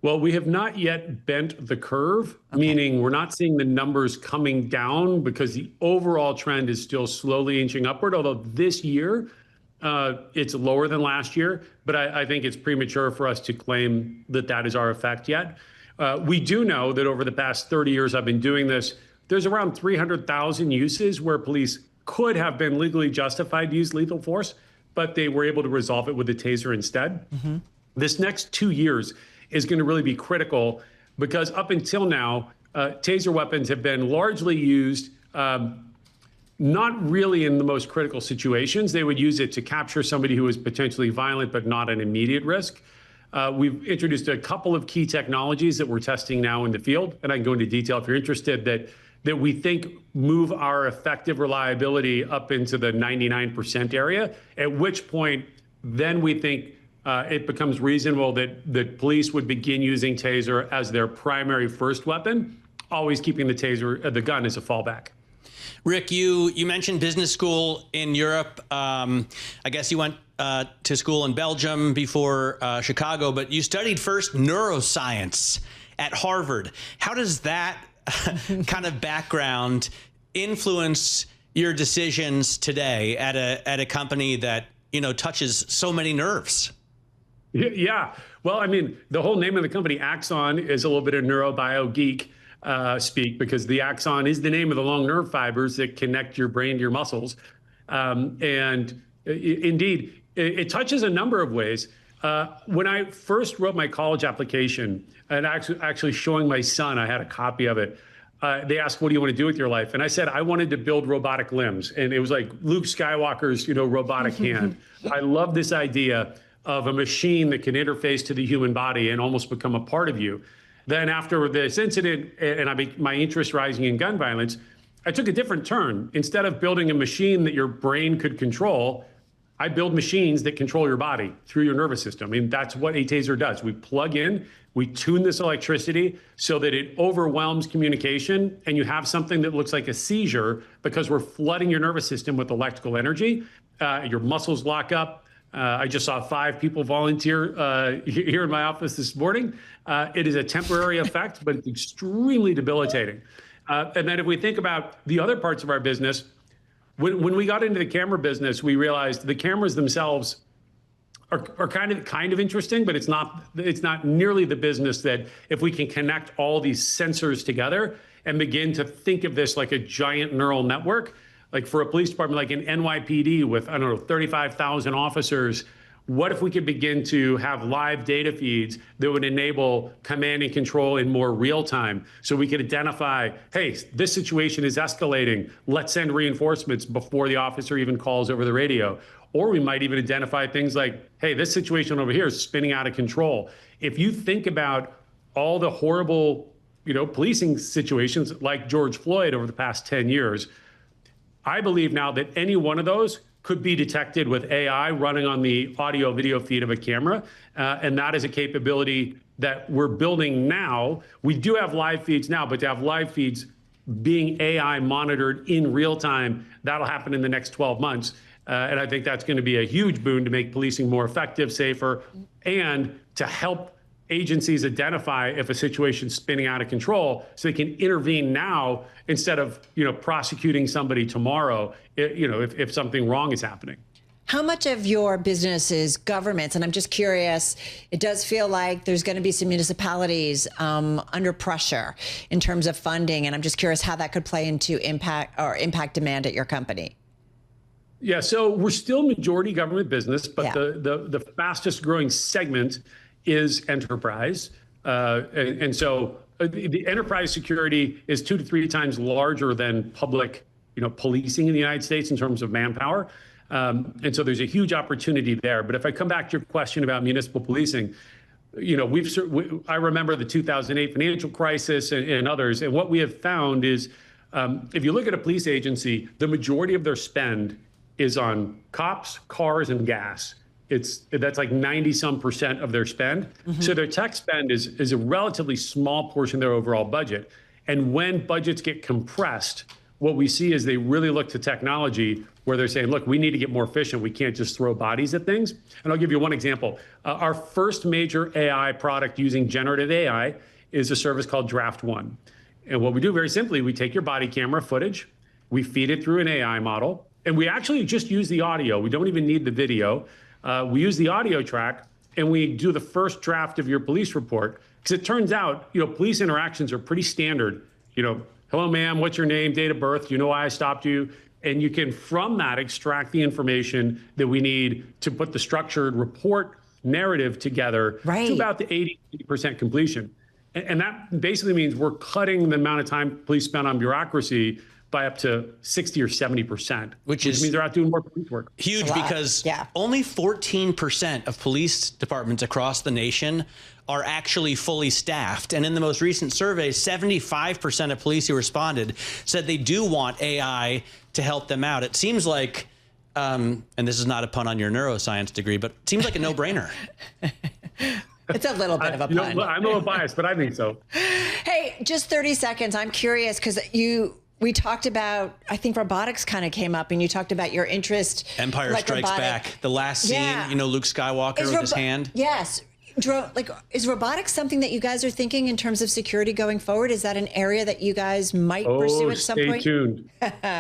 Speaker 10: Well, we have not yet bent the curve, meaning we're not seeing the numbers coming down because the overall trend is still slowly inching upward, although this year it's lower than last year. But I think it's premature for us to claim that that is our effect yet. We do know that over the past 30 years I've been doing this, there's around 300,000 uses where police could have been legally justified to use lethal force, but they were able to resolve it with a taser instead. This next 2 years is going to really be critical because up until now, taser weapons have been largely used not really in the most critical situations. They would use it to capture somebody who is potentially violent but not an immediate risk. We've introduced a couple of key technologies that we're testing now in the field, and I can go into detail if you're interested, that we think move our effective reliability up into the 99% area, at which point then we think it becomes reasonable that police would begin using taser as their primary first weapon, always keeping the gun as a fallback.
Speaker 3: Rick, you mentioned business school in Europe. I guess you went to school in Belgium before Chicago, but you studied first neuroscience at Harvard. How does that kind of background influence your decisions today at a company that, touches so many nerves?
Speaker 10: Yeah. Well, I mean, the whole name of the company, Axon, is a little bit of neurobio geek speak, because the axon is the name of the long nerve fibers that connect your brain to your muscles. And indeed, it touches a number of ways. When I first wrote my college application, and actually showing my son, I had a copy of it. They asked, what do you want to do with your life? And I said, I wanted to build robotic limbs. And it was like Luke Skywalker's, robotic hand. I love this idea of a machine that can interface to the human body and almost become a part of you. Then after this incident and my interest rising in gun violence, I took a different turn. Instead of building a machine that your brain could control, I build machines that control your body through your nervous system. I mean, that's what a taser does. We plug in, we tune this electricity so that it overwhelms communication, and you have something that looks like a seizure because we're flooding your nervous system with electrical energy. Your muscles lock up. I just saw 5 people volunteer here in my office this morning. It is a temporary effect, but it's extremely debilitating. And then if we think about the other parts of our business, when we got into the camera business, we realized the cameras themselves are kind of interesting, but it's not nearly the business that if we can connect all these sensors together and begin to think of this like a giant neural network, like for a police department like an NYPD with, 35,000 officers, what if we could begin to have live data feeds that would enable command and control in more real time, so we could identify, hey, this situation is escalating, let's send reinforcements before the officer even calls over the radio. Or we might even identify things like, hey, this situation over here is spinning out of control. If you think about all the horrible, policing situations like George Floyd over the past 10 years, I believe now that any one of those could be detected with AI running on the audio video feed of a camera. And that is a capability that we're building now. We do have live feeds now, but to have live feeds being AI monitored in real time, that'll happen in the next 12 months. And I think that's going to be a huge boon to make policing more effective, safer, and to help agencies identify if a situation's spinning out of control so they can intervene now instead of, prosecuting somebody tomorrow, if something wrong is happening.
Speaker 2: How much of your business is governments? And I'm just curious, it does feel like there's going to be some municipalities under pressure in terms of funding. And I'm just curious how that could play into impact demand at your company.
Speaker 10: Yeah, so we're still majority government business, but the fastest growing segment is enterprise. And so the enterprise security is 2 to 3 times larger than public, policing in the United States in terms of manpower. And so there's a huge opportunity there. But if I come back to your question about municipal policing, I remember the 2008 financial crisis and others. And what we have found is if you look at a police agency, the majority of their spend is on cops, cars, and gas. That's like 90-some% of their spend. Mm-hmm. So their tech spend is a relatively small portion of their overall budget. And when budgets get compressed, what we see is they really look to technology where they're saying, look, we need to get more efficient. We can't just throw bodies at things. And I'll give you one example. Our first major AI product using generative AI is a service called Draft One. And what we do very simply, we take your body camera footage, we feed it through an AI model, and we actually just use the audio. We don't even need the video. We use the audio track, and we do the first draft of your police report. Because it turns out, police interactions are pretty standard. Hello, ma'am, what's your name, date of birth? Do you know why I stopped you? And you can, from that, extract the information that we need to put the structured report narrative together to about the 80% completion. And that basically means we're cutting the amount of time police spend on bureaucracy by up to 60 or 70%, which means they're out doing more police work.
Speaker 3: Huge, because only 14% of police departments across the nation are actually fully staffed. And in the most recent survey, 75% of police who responded said they do want AI to help them out. It seems like, and this is not a pun on your neuroscience degree, but it seems like a no-brainer.
Speaker 2: It's a little bit of a pun.
Speaker 10: I'm a little biased, but I think so.
Speaker 2: Hey, just 30 seconds. I'm curious because we talked about, I think robotics kind of came up, and you talked about your interest.
Speaker 3: Empire Strikes Back. The last scene, Luke Skywalker with his hand.
Speaker 2: Yes. Is robotics something that you guys are thinking in terms of security going forward? Is that an area that you guys might pursue at some point?
Speaker 10: Stay tuned.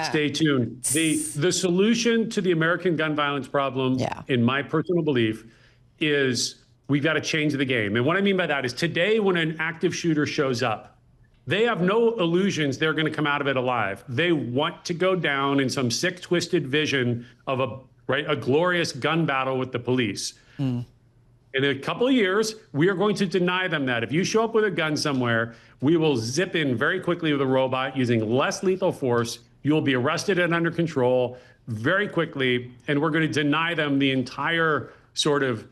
Speaker 10: Stay tuned. The solution to the American gun violence problem, in my personal belief, is we've got to change the game. And what I mean by that is today when an active shooter shows up, they have no illusions they're going to come out of it alive. They want to go down in some sick, twisted vision of a glorious gun battle with the police. In a couple of years, we are going to deny them that. If you show up with a gun somewhere, we will zip in very quickly with a robot using less lethal force. You'll be arrested and under control very quickly, and we're going to deny them the entire sort of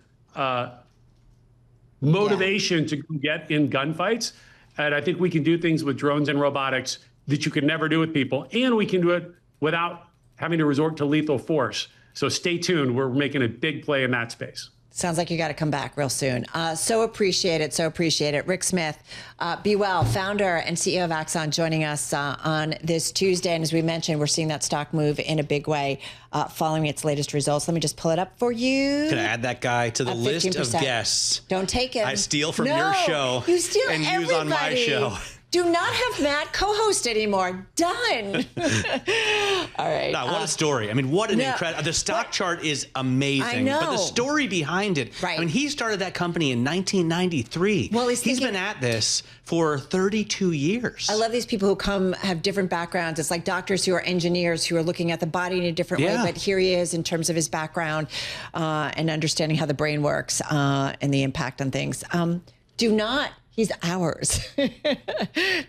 Speaker 10: motivation to get in gunfights. And I think we can do things with drones and robotics that you could never do with people, and we can do it without having to resort to lethal force. So stay tuned. We're making a big play in that space.
Speaker 2: Sounds like you got to come back real soon. So appreciate it. So appreciate it. Rick Smith, Be Well, founder and CEO of Axon, joining us on this Tuesday. And as we mentioned, we're seeing that stock move in a big way following its latest results. Let me just pull it up for you.
Speaker 3: Can I add that guy to the list of guests?
Speaker 2: Don't take him.
Speaker 3: I steal from your show
Speaker 2: you steal
Speaker 3: and
Speaker 2: everybody.
Speaker 3: use on my show.
Speaker 2: Do not have Matt co-host anymore. Done. All right.
Speaker 3: No, what a story. I mean, what an incredible... The stock chart is amazing.
Speaker 2: I know.
Speaker 3: But the story behind it...
Speaker 2: Right.
Speaker 3: I mean, he started that company in 1993.
Speaker 2: Well,
Speaker 3: he's been at this for 32 years.
Speaker 2: I love these people who have different backgrounds. It's like doctors who are engineers who are looking at the body in a different way. But here he is in terms of his background and understanding how the brain works and the impact on things. He's ours.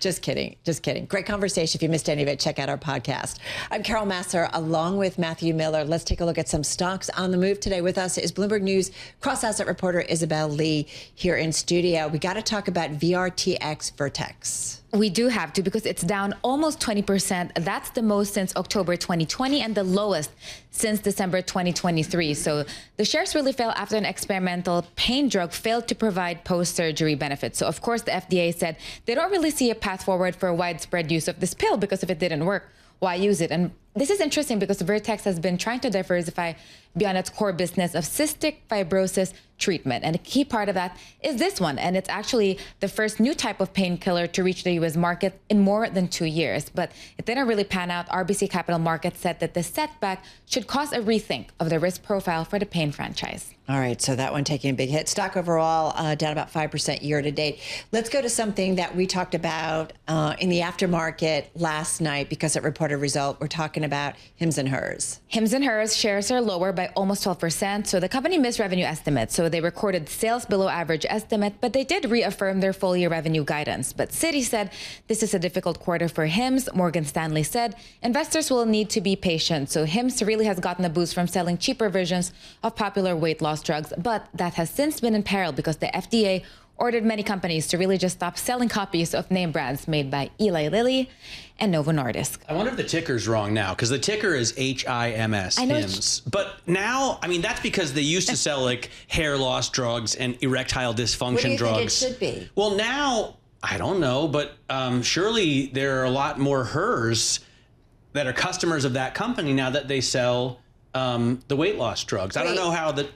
Speaker 2: Just kidding. Just kidding. Great conversation. If you missed any of it, check out our podcast. I'm Carol Massar along with Matthew Miller. Let's take a look at some stocks on the move today. With us is Bloomberg News cross-asset reporter Isabelle Lee here in studio. We got to talk about VRTX Vertex.
Speaker 11: We do have to, because it's down almost 20%. That's the most since October 2020 and the lowest since December 2023. So the shares really fell after an experimental pain drug failed to provide post-surgery benefits. So of course, the FDA said they don't really see a path forward for widespread use of this pill, because if it didn't work, why use it? And this is interesting because Vertex has been trying to diversify beyond its core business of cystic fibrosis treatment. And a key part of that is this one. And it's actually the first new type of painkiller to reach the U.S. market in more than 2 years. But it didn't really pan out. RBC Capital Markets said that the setback should cause a rethink of the risk profile for the pain franchise.
Speaker 2: All right, so that one taking a big hit. Stock overall down about 5% year to date. Let's go to something that we talked about in the aftermarket last night because it reported a result. We're talking about Hims and Hers.
Speaker 11: Hims and Hers shares are lower by almost 12%. So the company missed revenue estimates. So they recorded sales below average estimate, but they did reaffirm their full year revenue guidance. But Citi said this is a difficult quarter for Hims. Morgan Stanley said investors will need to be patient. So Hims really has gotten a boost from selling cheaper versions of popular weight loss drugs, but that has since been in peril because the FDA ordered many companies to really just stop selling copies of name brands made by Eli Lilly and Novo Nordisk.
Speaker 3: I wonder if the ticker's wrong now, because the ticker is HIMS, Hims. But now, I mean, that's because they used to sell like hair loss drugs and erectile dysfunction
Speaker 2: what do you
Speaker 3: drugs.
Speaker 2: think it should be?
Speaker 3: Well, now, I don't know, but surely there are a lot more Hers that are customers of that company now that they sell the weight loss drugs. I don't know how the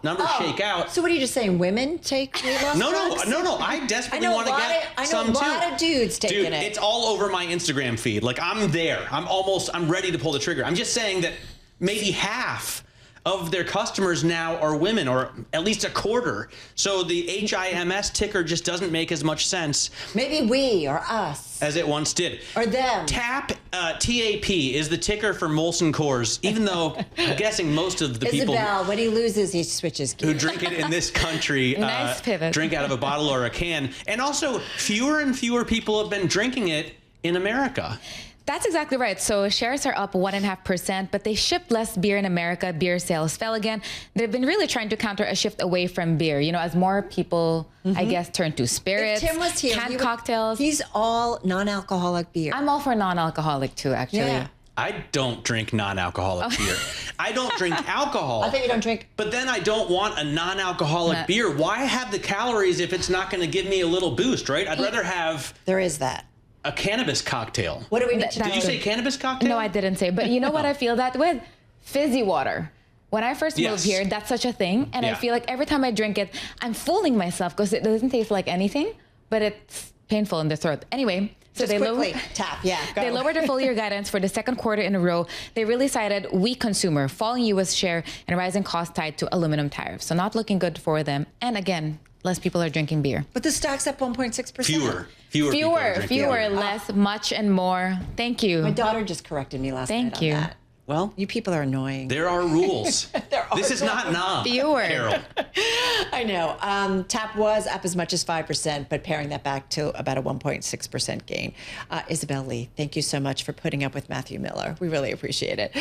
Speaker 3: numbers shake out.
Speaker 2: So what are you just saying? Women take weight loss drugs?
Speaker 3: No. I desperately want to get some too.
Speaker 2: I know a lot of dudes taking it.
Speaker 3: It's all over my Instagram feed. Like, I'm there. I'm ready to pull the trigger. I'm just saying that maybe half of their customers now are women, or at least a quarter. So the HIMS ticker just doesn't make as much sense.
Speaker 2: Maybe we or us.
Speaker 3: As it once did.
Speaker 2: Or them.
Speaker 3: TAP is the ticker for Molson Coors, even though I'm guessing most of the people
Speaker 2: Isabelle, when he loses, he switches gears.
Speaker 3: who drink it in this country
Speaker 11: Nice pivot.
Speaker 3: drink out of a bottle or a can. And also, fewer and fewer people have been drinking it in America.
Speaker 11: That's exactly right. So shares are up 1.5%, but they shipped less beer in America. Beer sales fell again. They've been really trying to counter a shift away from beer, as more people, I guess, turn to spirits,
Speaker 2: If Tim was here,
Speaker 11: canned cocktails.
Speaker 2: He's all non-alcoholic beer.
Speaker 11: I'm all for non-alcoholic too, actually.
Speaker 2: Yeah.
Speaker 3: I don't drink non-alcoholic beer. I don't drink alcohol.
Speaker 2: I think you don't drink.
Speaker 3: But then I don't want a non-alcoholic beer. Why have the calories if it's not going to give me a little boost, right? I'd rather have...
Speaker 2: There is that.
Speaker 3: A cannabis cocktail.
Speaker 2: What do we need to do?
Speaker 3: Did you say cannabis cocktail?
Speaker 11: No, I didn't say. But you know what I feel that with? Fizzy water. When I first moved here, that's such a thing. And I feel like every time I drink it, I'm fooling myself because it doesn't taste like anything, but it's painful in the throat. Anyway, so
Speaker 2: Just
Speaker 11: they
Speaker 2: quickly, tap, go.
Speaker 11: They lowered their full year guidance for the second quarter in a row. They really cited weak consumer, falling U.S. share, and rising costs tied to aluminum tariffs. So not looking good for them. And again, less people are drinking beer.
Speaker 2: But the stock's up 1.6%.
Speaker 11: Fewer, less, much, and more. Thank you.
Speaker 2: My daughter just corrected me last night on that.
Speaker 3: Well,
Speaker 2: you people are annoying.
Speaker 3: There are rules. This is not nom.
Speaker 11: Fewer.
Speaker 3: Carol.
Speaker 2: I know. TAP was up as much as 5%, but paring that back to about a 1.6% gain. Isabelle Lee, thank you so much for putting up with Matthew Miller. We really appreciate it.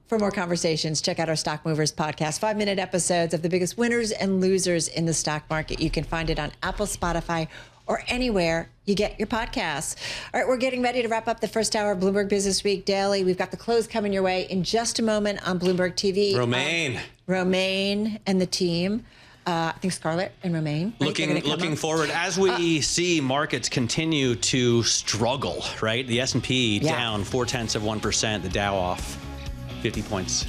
Speaker 2: For more conversations, check out our Stock Movers podcast, 5-minute episodes of the biggest winners and losers in the stock market. You can find it on Apple, Spotify, or anywhere you get your podcasts. All right, we're getting ready to wrap up the first hour of Bloomberg Businessweek Daily. We've got the close coming your way in just a moment on Bloomberg TV. Romaine and the team. I think Scarlett and Romaine.
Speaker 3: Looking forward, as we see markets continue to struggle, right? The S&P down 0.4%, the Dow off 50 points.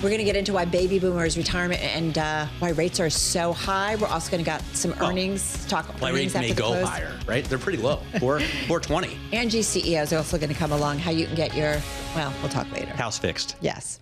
Speaker 2: We're going to get into why baby boomers retirement and why rates are so high. We're also going to get some earnings talk.
Speaker 3: Why rates may go higher, right? They're pretty low, 420.
Speaker 2: Angie CEO is also going to come along. How you can get your, we'll talk later.
Speaker 3: House fixed.
Speaker 2: Yes.